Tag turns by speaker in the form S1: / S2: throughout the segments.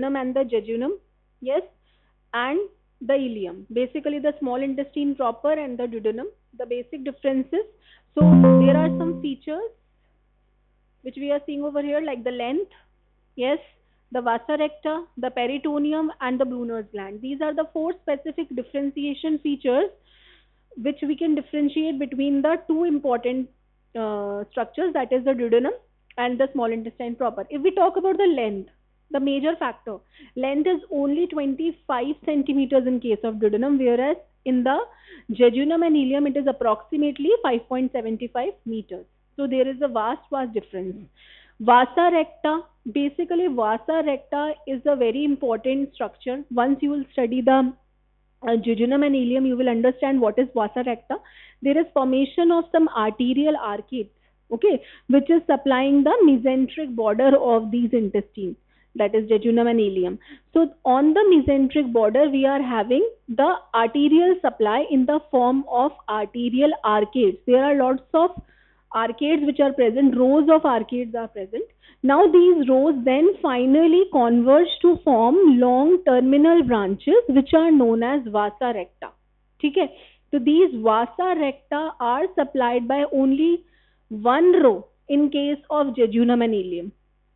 S1: and the jejunum, yes, and the ileum. Basically, the small intestine proper and the duodenum. The basic differences. So there are some features which we are seeing over here, like the length, yes, the vasa recta, the peritoneum, and the Brunner's gland. These are the four specific differentiation features which we can differentiate between the two important structures, that is the duodenum and the small intestine proper. If we talk about the length, the major factor, length is only 25 centimeters in case of duodenum, whereas in the jejunum and ileum it is approximately 5.75 meters. So there is a vast difference. Vasa recta, basically vasa recta is a very important structure. Once you will study the jejunum and ileum, you will understand what is vasa recta. There is formation of some arterial arcades, okay, which is supplying the mesenteric border of these intestines, that is jejunum and ileum. So on the mesenteric border, we are having the arterial supply in the form of arterial arcades. There are lots of arcades which are present, rows of arcades are present. Now these rows then finally converge to form long terminal branches which are known as vasa recta. Okay? So these vasa recta are supplied by only one row in case of jejunum and ileum.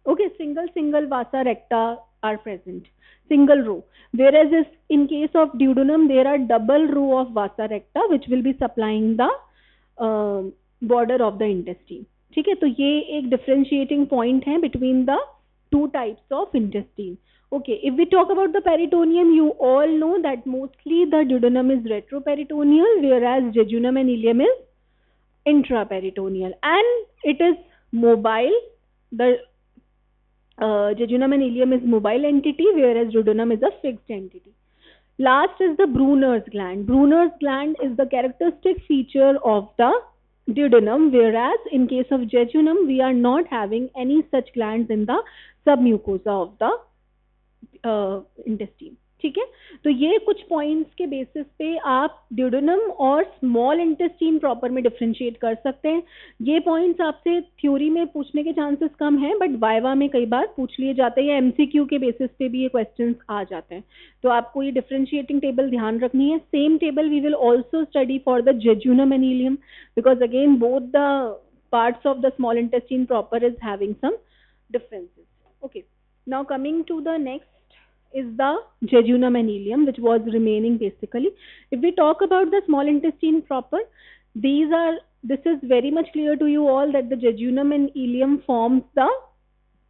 S1: Okay, single vasa recta are present, single row. Whereas in case of duodenum, there are double row of vasa recta which will be supplying the border of the intestine. ठीक है, तो ये एक differentiating point है between the two types of intestine. Okay, if we talk about the peritoneum, you all know that mostly the duodenum is retroperitoneal, whereas jejunum and ileum is intraperitoneal, and it is mobile. The jejunum and ileum is mobile entity, whereas duodenum is a fixed entity. Last is the Brunner's gland. Brunner's gland is the characteristic feature of the duodenum, whereas in case of jejunum, we are not having any such glands in the submucosa of the intestine. ठीक है, तो ये कुछ points के basis पे आप duodenum और small intestine proper में डिफरेंशिएट कर सकते हैं. ये पॉइंट्स आपसे थ्योरी में पूछने के चांसेस कम हैं, बट वाइवा में कई बार पूछ लिए जाते हैं या एमसीक्यू के बेसिस पे भी ये क्वेश्चंस आ जाते हैं. तो आपको ये डिफरेंशिएटिंग टेबल ध्यान रखनी है. Same table we will also study for the jejunum and ileum, because again both the parts of the small intestine proper is having some differences. Okay, now coming to the next is the jejunum and ileum, which was remaining basically. If we talk about the small intestine proper, this is very much clear to you all that the jejunum and ileum forms the,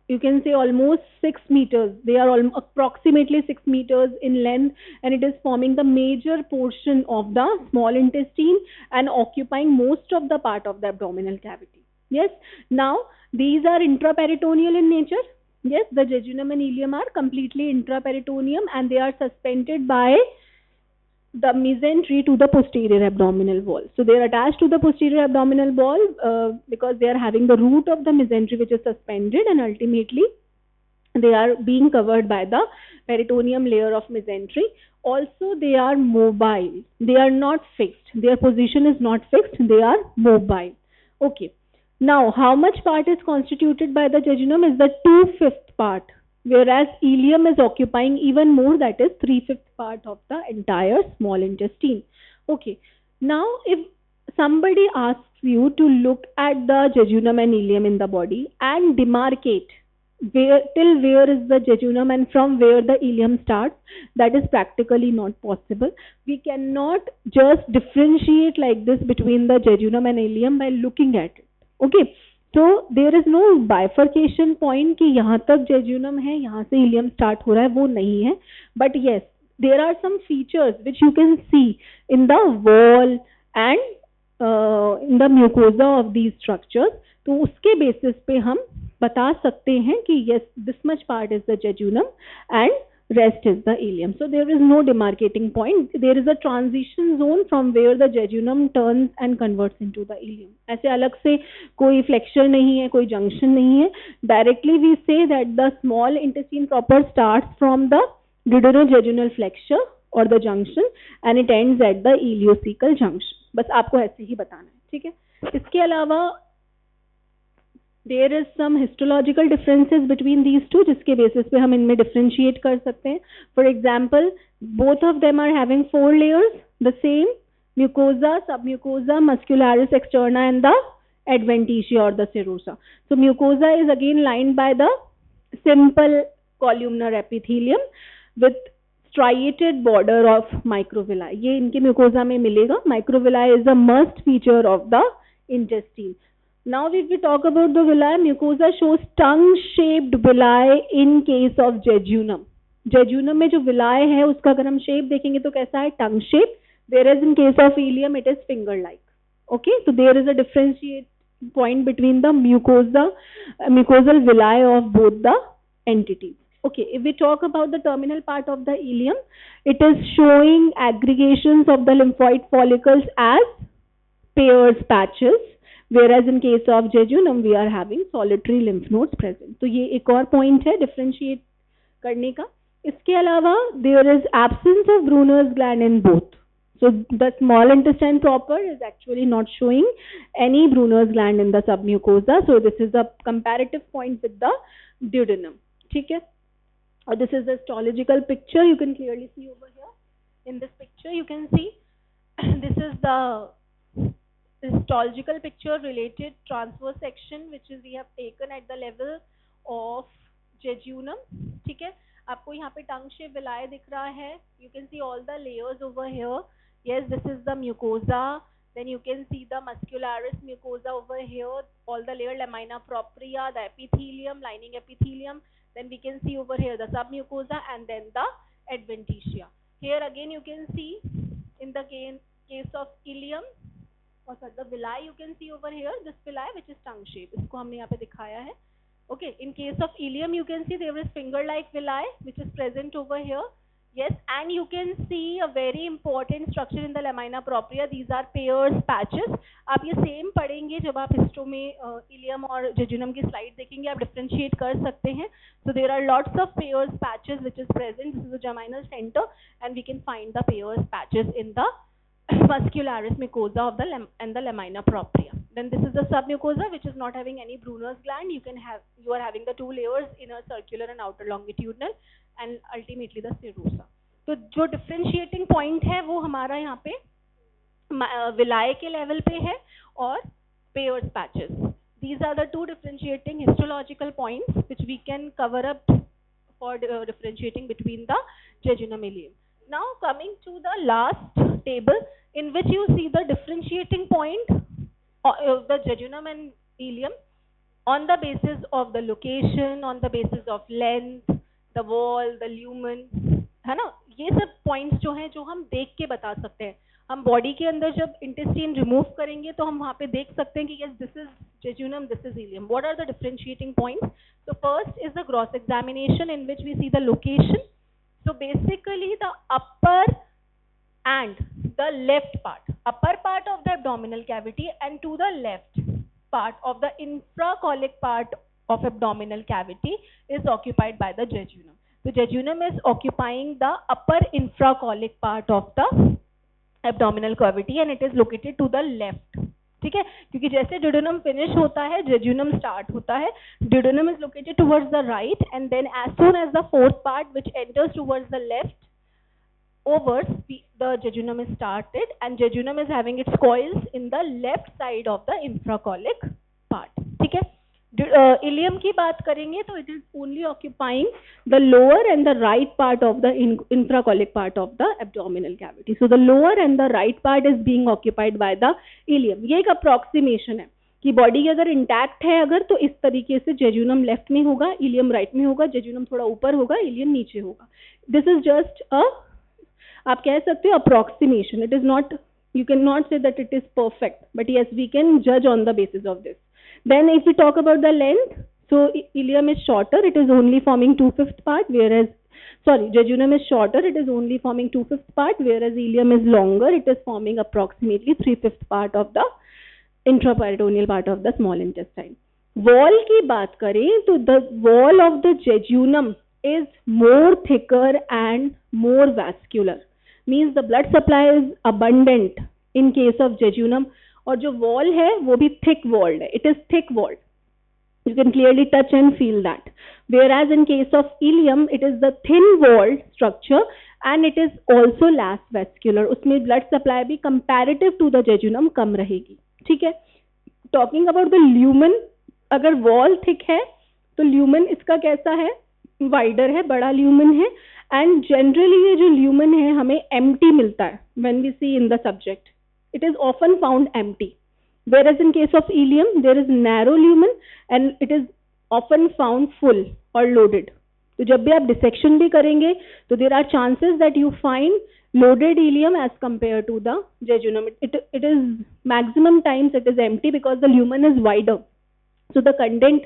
S1: you can say, almost 6 meters. They are approximately 6 meters in length, and it is forming the major portion of the small intestine and occupying most of the part of the abdominal cavity. Yes, now these are intraperitoneal in nature. Yes, the jejunum and ileum are completely intraperitoneum, and they are suspended by the mesentery to the posterior abdominal wall. So they are attached to the posterior abdominal wall because they are having the root of the mesentery which is suspended, and ultimately they are being covered by the peritoneum layer of mesentery. Also, they are mobile. They are not fixed. Their position is not fixed. They are mobile. Okay. Now, how much part is constituted by the jejunum is the 2/5 part, whereas ileum is occupying even more, that is 3/5 part of the entire small intestine. Okay. Now, if somebody asks you to look at the jejunum and ileum in the body and demarcate till where is the jejunum and from where the ileum starts, that is practically not possible. We cannot just differentiate like this between the jejunum and ileum by looking at it. Okay, so there is no bifurcation point कि यहाँ तक jejunum है, यहाँ से ileum start हो रहा है, वो नहीं है. But yes, there are some features which you can see in the wall and in the mucosa of these structures. तो उसके basis पे हम बता सकते हैं कि yes, this much part is the jejunum and rest is the ileum. So there is no demarcating point. There is a transition zone from where the jejunum turns and converts into the ileum. ऐसे अलग से कोई flexure नहीं है, कोई junction नहीं है. Directly we say that the small intestine proper starts from the duodenojejunal flexure or the junction and it ends at the ileocecal junction. बस आपको ऐसे ही बताना है, ठीक है. इसके अलावा there is some histological differences between these two, जिसके बेसिस पे हम इनमें डिफरेंशिएट कर सकते हैं. For example, both of them are having 4 layers, the same mucosa, submucosa, muscularis externa and the adventitia or the serosa. So mucosa is again lined by the simple columnar epithelium with striated border of microvilli. ये इनके mucosa में मिलेगा. Microvilli is a must feature of the intestine. Now if we talk about the villi, mucosa shows tongue-shaped villi in case of jejunum. Jejunum में जो villi है उसका अगर हम shape देखेंगे तो कैसा है? Tongue shape. Whereas in case of ileum it is finger-like. Okay, so there is a differentiate point between the mucosal villi of both the entities. Okay, if we talk about the terminal part of the ileum, it is showing aggregations of the lymphoid follicles as pairs, patches, whereas in case of jejunum we are having solitary lymph nodes present. तो ये एक और point है differentiate करने का. इसके अलावा there is absence of Brunner's gland in both. So the small intestine proper is actually not showing any Brunner's gland in the submucosa. So this is a comparative point with the duodenum. ठीक है? Or this is the histological picture. You can clearly see over here. In this picture, you can see this is the histological picture related transverse section which is we have taken at the level of jejunum. ठीक है? आपको यहाँ पे tongue shape villi दिख रहा है. You can see all the layers over here. Yes, this is the mucosa. Then you can see the muscularis mucosa over here, all the layer lamina propria, the epithelium, lining epithelium. Then we can see over here the submucosa and then the adventitia. Here again you can see in the case of ileum, or the villi you can see over here, this villi which is tongue shape. इसको हमने यहाँ पे दिखाया है. Okay, in case of ileum you can see there is finger-like villi which is present over here. Yes, and you can see a very important structure in the lamina propria. These are pairs, patches. आप ये same पढ़ेंगे जब आप histo में ileum और jejunum की slide देखेंगे, आप differentiate कर सकते हैं. So there are lots of pairs, patches which is present. This is the germinal center, and we can find the pairs, patches in the muscularis mucosa of the and the lamina propria. Then this is the submucosa which is not having any Brunner's gland. You are having the 2 layers, inner circular and outer longitudinal, and ultimately the serosa. तो जो differentiating point है वो हमारा यहाँ पे villi के level पे है और pairs, patches. These are the 2 differentiating histological points which we can cover up for differentiating between the jejunum ileum. Now coming to the last table in which you see the differentiating point of the jejunum and ileum on the basis of the location, on the basis of length, the wall, the lumen, है ना? ये सब points जो हैं जो हम देख के बता सकते हैं. हम body के अंदर जब intestine remove करेंगे तो हम वहाँ पे देख सकते हैं कि yes, this is jejunum, this is ileum. What are the differentiating points? So first is the gross examination in which we see the location. So basically the upper and the left part, upper part of the abdominal cavity and to the left part of the infracolic part of abdominal cavity is occupied by the jejunum. The jejunum is occupying the upper infracolic part of the abdominal cavity and it is located to the left. ठीक है? क्योंकि जैसे duodenum finish होता है, jejunum start होता है. Duodenum is located towards the right, and then as soon as the fourth part which enters towards the left ovaries, the jejunum is started, and jejunum is having its coils in the left side of the infracolic part. ठीक है? Ileum की बात करेंगे तो it is only occupying the lower and the right part of the infracolic part of the abdominal cavity. So the lower and the right part is being occupied by the ileum. ये एक approximation है कि body के अगर intact है अगर तो इस तरीके से jejunum left में होगा, ileum right में होगा, jejunum थोड़ा ऊपर होगा, ileum नीचे होगा. This is just a, आप कह सकते हो approximation. It is not, you cannot say that it is perfect, but yes, we can judge on the basis of this. Then if we talk about the length, so ileum is shorter, it is only forming 2/5 part, whereas, sorry, jejunum is shorter, it is only forming 2/5 part, whereas ileum is longer, it is forming approximately 3/5 part of the intraperitoneal part of the small intestine. Wall की बात करें तो the wall of the jejunum is more thicker and more vascular. Means the blood supply is abundant in case of jejunum. और जो wall है वो भी thick walled है. It is thick walled. You can clearly touch and feel that. Whereas in case of ileum, it is the thin-walled structure and it is also less vascular. उसमें blood supply भी comparative to the jejunum कम रहेगी. ठीक है? Talking about the lumen, अगर wall thick है तो lumen इसका कैसा है? Wider है, बड़ा lumen है. And generally ये जो lumen है हमें empty मिलता है when we see in the subject. It is often found empty. Whereas in case of ileum, there is narrow lumen and it is often found full or loaded. तो जब भी आप dissection भी करेंगे तो there are chances that you find loaded ileum as compared to the jejunum. It is maximum times it is empty because the lumen is wider. So the content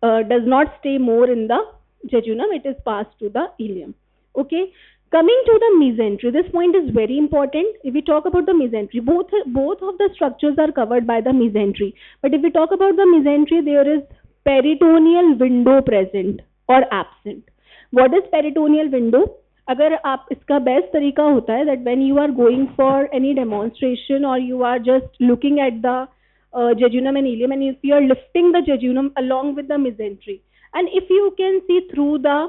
S1: does not stay more in the jejunum, it is passed to the ileum. Okay. Coming to the mesentery, this point is very important. If we talk about the mesentery, both of the structures are covered by the mesentery. But if we talk about the mesentery, there is peritoneal window present or absent. What is peritoneal window? अगर आप इसका best तरीका होता है that when you are going for any demonstration or you are just looking at the jejunum and ileum and if you are lifting the jejunum along with the mesentery and if you can see through the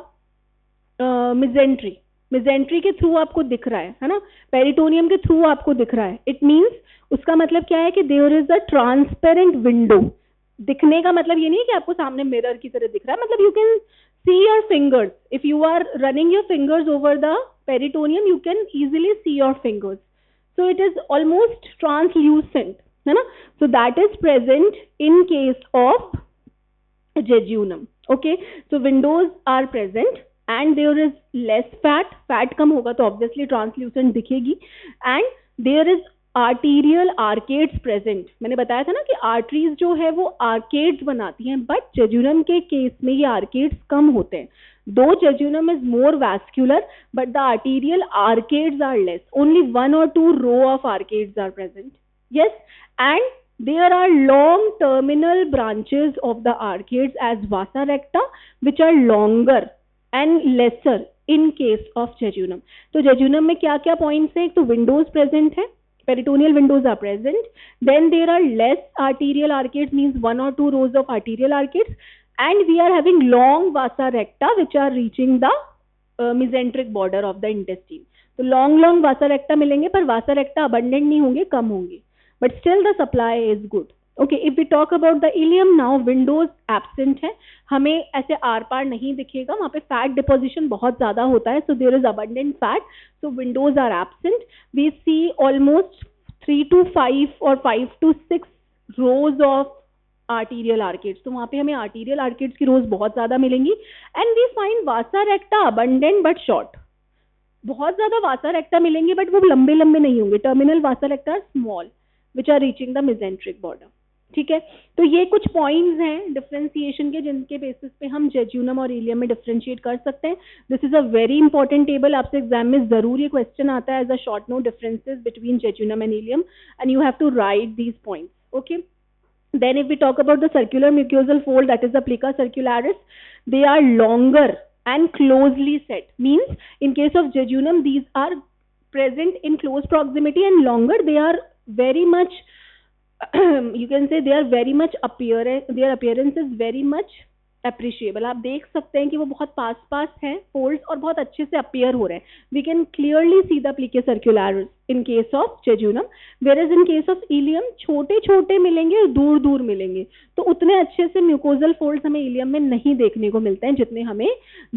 S1: mesentery के through आपको दिख रहा है ना, peritoneum के through आपको दिख रहा है, इट मीन्स उसका मतलब क्या है कि there is a transparent window. दिखने का मतलब ये नहीं है कि आपको सामने मिरर की तरह दिख रहा है, मतलब you can see your fingers. If you are running your fingers over the peritoneum you can easily see your fingers. So it is almost translucent, है ना. So that is present in case of jejunum. Okay, so windows are present and there is less fat कम होगा तो obviously translucent दिखेगी and there is arterial arcades present. मैंने बताया था ना कि arteries जो है वो arcades बनाती हैं but jejunum के केस में ये arcades कम होते हैं. Though jejunum is more vascular but the arterial arcades are less. Only 1 or 2 row of arcades are present. Yes, and there are long terminal branches of the arcades as vasa recta which are longer and lesser in case of jejunum. तो jejunum में क्या क्या points हैं? एक तो windows present है, peritoneal windows are present. Then there are less arterial arcades, means 1 or 2 rows of arterial arcades, and we are having long vasa recta which are reaching the mesenteric border of the intestine. तो long vasa recta मिलेंगे पर vasa recta abundant नहीं होंगे, कम होंगे. But still the supply is good. Okay, if we talk about the ileum now, windows absent है, हमें ऐसे are पार नहीं दिखेगा, वहाँ पे फैट डिपोजिशन बहुत ज़्यादा होता है, so there is abundant fat, so windows are absent. We see almost 3 to 5 or 5 to 6 rows of arterial arcades. तो वहाँ पे हमें arterial arcades की rows बहुत ज़्यादा मिलेंगी and we find vasa recta abundant but short. बहुत ज़्यादा vasa recta मिलेंगे but वो लंबे नहीं होंगे. Terminal vasa recta are small which are reaching the mesenteric border. ठीक है, तो ये कुछ पॉइंट्स हैं डिफरेंशिएशन के जिनके बेसिस पे हम जेजुनम और इलियम में डिफरेंशिएट कर सकते हैं. This is a very important table, आपसे एग्जाम में जरूर ये क्वेश्चन आता है as a short note, differences between jejunum and ileum and you have to write these points. Okay, then if we talk about the circular mucosal fold, that is the plica circularis, they are longer and closely set, means in case of jejunum these are present in close proximity and longer, they are very much you can say they are very much their appearance is very much appreciable. आप देख सकते हैं कि वो बहुत पास हैं folds और बहुत अच्छे से appear हो रहे हैं. We can clearly see the plica circularis in case of jejunum, whereas in case of ileum छोटे मिलेंगे और दूर मिलेंगे, तो उतने अच्छे से mucosal folds हमें ileum में नहीं देखने को मिलते हैं जितने हमें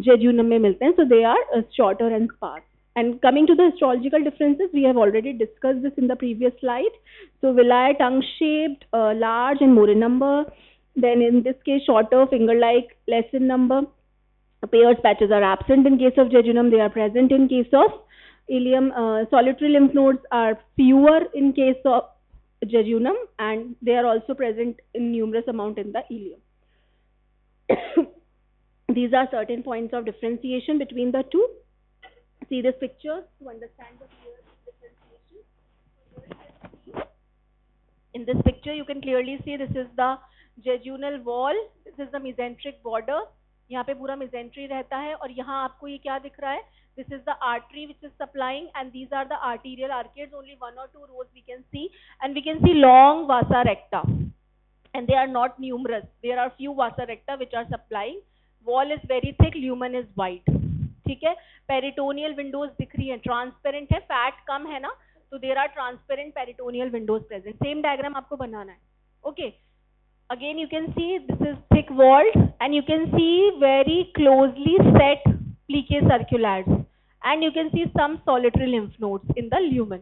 S1: jejunum में मिलते हैं. So they are shorter and sparse. And coming to the histological differences, we have already discussed this in the previous slide. So villi tongue-shaped, large and more in number. Then in this case, shorter, finger-like, less in number. Pairs patches are absent in case of jejunum. They are present in case of ileum. Solitary lymph nodes are fewer in case of jejunum, and they are also present in numerous amount in the ileum. These are certain points of differentiation between the two. See this picture to understand the differentiation. In this picture, you can clearly see this is the jejunal wall, this is the mesenteric border. यहाँ पे पूरा mesentery रहता है और यहाँ आपको ये क्या दिख रहा है? This is the artery which is supplying, and these are the arterial arcades. Only 1 or 2 rows we can see, and we can see long vasa recta. and they are not numerous. There are few vasa recta which are supplying. Wall is very thick, lumen is wide. ठीक है. Peritoneal windows दिख रही है, transparent है, fat कम है ना, तो there are transparent peritoneal windows present. Same diagram आपको बनाना है. Okay. Again you can see this is thick walled and you can see very closely set plicae circulars and you can see some solitary lymph nodes in the lumen.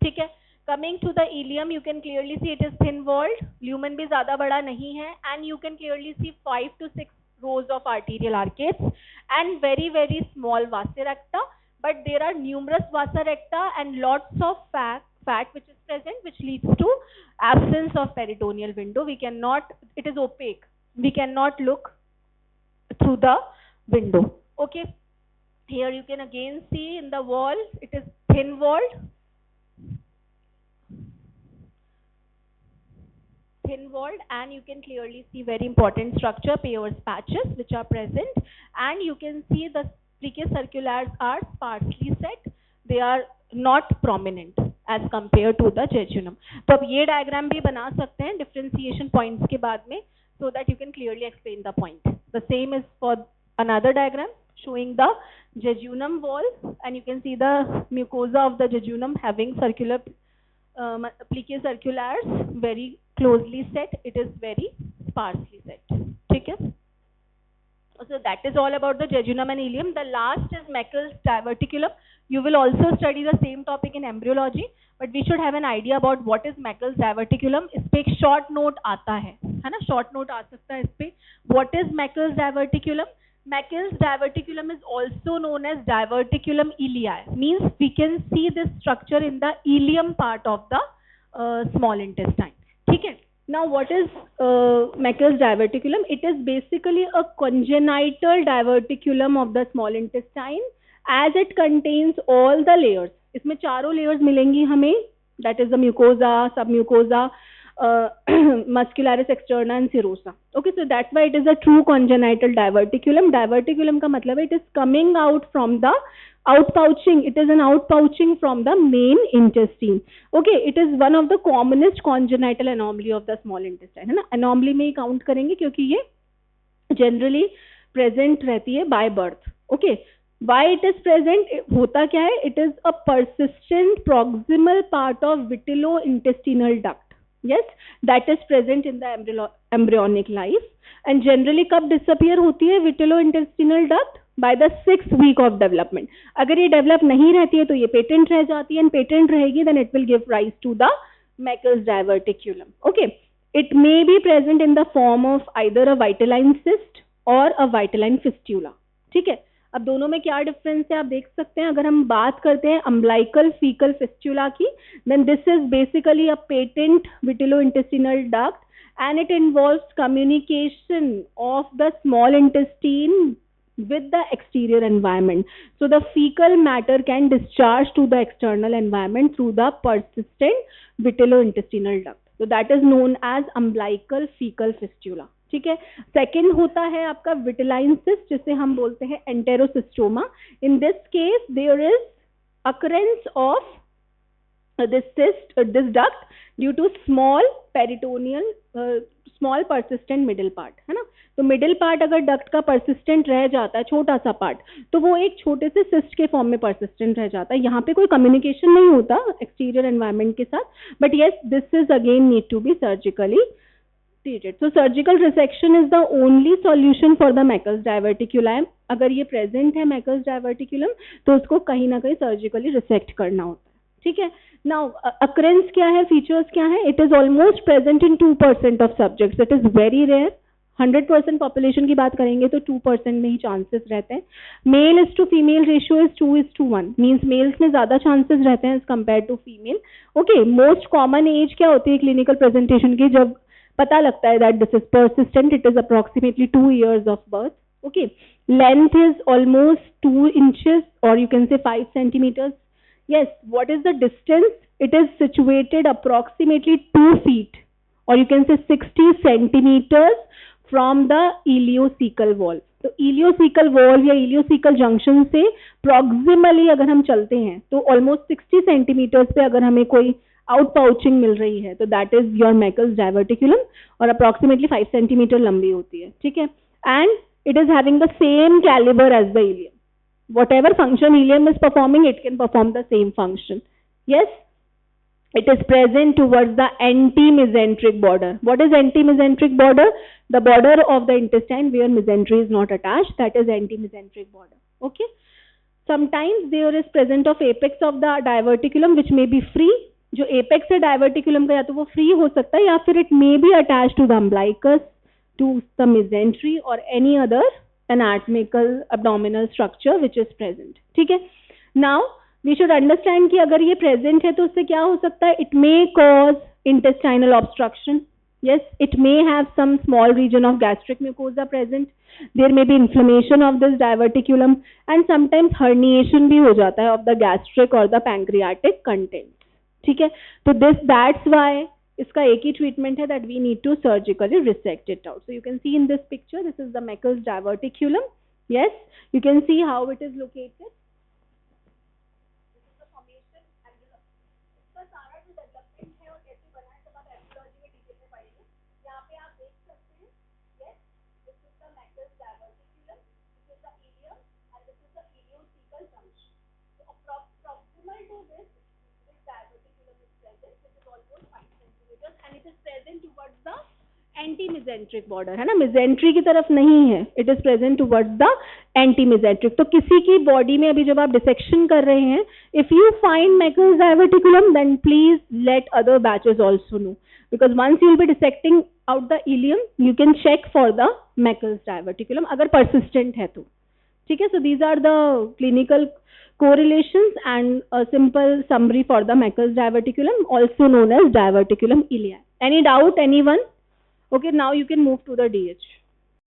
S1: ठीक है. Coming to the ileum, you can clearly see it is thin walled, lumen भी ज़्यादा बड़ा नहीं है and you can clearly see 5 to 6 rows of arterial arcades and very very small vasa recta, but there are numerous vasa recta and lots of fat which is present, which leads to absence of peritoneal window. We cannot, it is opaque, we cannot look through the window. Okay, here you can again see in the wall it is thin walled, and you can clearly see very important structure, Peyer's patches which are present, and you can see the plicae circulars are sparsely set, they are not prominent as compared to the jejunum. तो अब ये diagram भी बना सकते हैं differentiation points के बाद में, so that you can clearly explain the point. The same is for another diagram showing the jejunum wall, and you can see the mucosa of the jejunum having circular plicae circulars very closely set, it is very sparsely set. ठीक है. So that is all about the jejunum and ileum. The last is Meckel's diverticulum. You will also study the same topic in embryology, but we should have an idea about what is Meckel's diverticulum. इस पे एक short note आता है ना, short note आ सकता है इस पे. What is Meckel's diverticulum? Meckel's diverticulum is also known as diverticulum ileae. Means we can see this structure in the ileum part of the small intestine. ठीक है. Now what is Meckel's diverticulum? It is basically a congenital diverticulum of the small intestine as it contains all the layers. इसमें चारों layers मिलेंगी हमें, that is the mucosa, submucosa, muscularis externa and serosa. Okay, so that's why it is a true congenital diverticulum. Diverticulum का मतलब है it is coming out from the outpouching. It is an outpouching from the main intestine. Okay, it is one of the commonest congenital anomaly of the small intestine. है ना, anomaly में ही count करेंगे क्योंकि ये generally present रहती है by birth. Okay, why it is present? होता क्या है? It is a persistent proximal part of vitellointestinal duct. Yes, that is present in the embryonic life and generally कब disappear होती है vitellointestinal duct? By the 6th week of development. अगर ये develop नहीं रहती है तो ये patent रह जाती है, and patent रहेगी then it will give rise to the Meckel's diverticulum. Okay, it may be present in the form of either a vitelline cyst or a vitelline fistula. ठीक है. अब दोनों में क्या डिफरेंस है आप देख सकते हैं. अगर हम बात करते हैं umbilical fecal fistula की, then this is basically a patent vitellointestinal duct and it involves communication of the small intestine with the exterior environment. So the fecal matter can discharge to the external environment through the persistent vitellointestinal duct. So that is known as umbilical fecal fistula. ठीक है. Second होता है आपका vitelline cyst जिसे हम बोलते हैं enterocystoma. In this case there is occurrence of this cyst, this duct due to small peritoneal, small persistent middle part, है ना. तो middle part अगर duct का persistent रह जाता है, छोटा सा part, तो वो एक छोटे से cyst के form में persistent रह जाता है. यहाँ पे कोई communication नहीं होता exterior environment के साथ, but yes, this is again need to be surgically treated. So surgical resection is the only solution for the Meckel's diverticulum. अगर ये present है Meckel's diverticulum, तो उसको कहीं ना कहीं surgically resect करना होता है. ठीक है. Now occurrence क्या है, features क्या है? It is almost present in 2% of subjects. It is very rare. 100% population की बात करेंगे तो 2% में ही chances रहते हैं. Male is to female ratio is 2:1. Means males में ज़्यादा chances रहते हैं as compared to female. Okay, most common age क्या होती है clinical presentation की, जब पता लगता है that this is persistent, it is approximately 2 years of birth. Okay, length is almost 2 inches or you can say 5 centimeters. Yes, what is the distance? It is situated approximately 2 feet or you can say 60 centimeters from the ileocecal wall. तो ileocecal wall या ileocecal junction से proximally अगर हम चलते हैं तो almost 60 centimeters पे अगर हमें कोई आउट पाउचिंग मिल रही है, तो that is your Meckel's diverticulum और अप्रोक्सीमेटली 5 सेंटीमीटर लंबी होती है, ठीक है. And it is having the same calibre as the ileum. Whatever function ileum is performing, it can perform the same function. Yes, it is present towards the anti-mesenteric border. What is anti-mesenteric border? The border of the intestine where mesentery is not attached, that is anti-mesenteric border. Okay. Sometimes there is present of apex of the diverticulum which may be free. जो apex है diverticulum का या तो वो free हो सकता है या फिर it may be attached to the umbilicus, to the mesentery or any other anatomical abdominal structure which is present. ठीक है. Now we should understand कि अगर ये present है तो उससे क्या हो सकता है? It may cause intestinal obstruction. Yes, it may have some small region of gastric mucosa present. There may be inflammation of this diverticulum and sometimes herniation भी हो जाता है of the gastric or the pancreatic contents. ठीक है. तो that's why इसका एक ही ट्रीटमेंट है, that we need to surgically resect it out. So you can see in this picture, this is the Meckel's diverticulum. Yes, you can see how it is located. इसका सारा जो development है और कैसे बना है सब आप एपियोलॉजी में डिटेल में पढ़ेंगे. यहाँ पे आप देख सकते हैं. Yes, this is the Meckel's diverticulum, this is the ileum and this is the ileocecal junction. So proximal to this diverticulum is present, which is almost 5 centimeters and it is present towards the anti-mesenteric border, है ना. mesentery की तरफ नहीं है, it is present towards the anti-mesenteric. तो किसी की body में अभी जब आप डिसेक्शन कर रहे हैं, if you find Meckel's diverticulum, then please let other batches also know, because once you will be dissecting out the ileum, you can check for the Meckel's diverticulum अगर persistent है तो, ठीक है. So these are the clinical correlations and a simple summary for the Meckel's diverticulum, also known as diverticulum ileae. Any doubt, anyone? Okay, now you can move to the DH.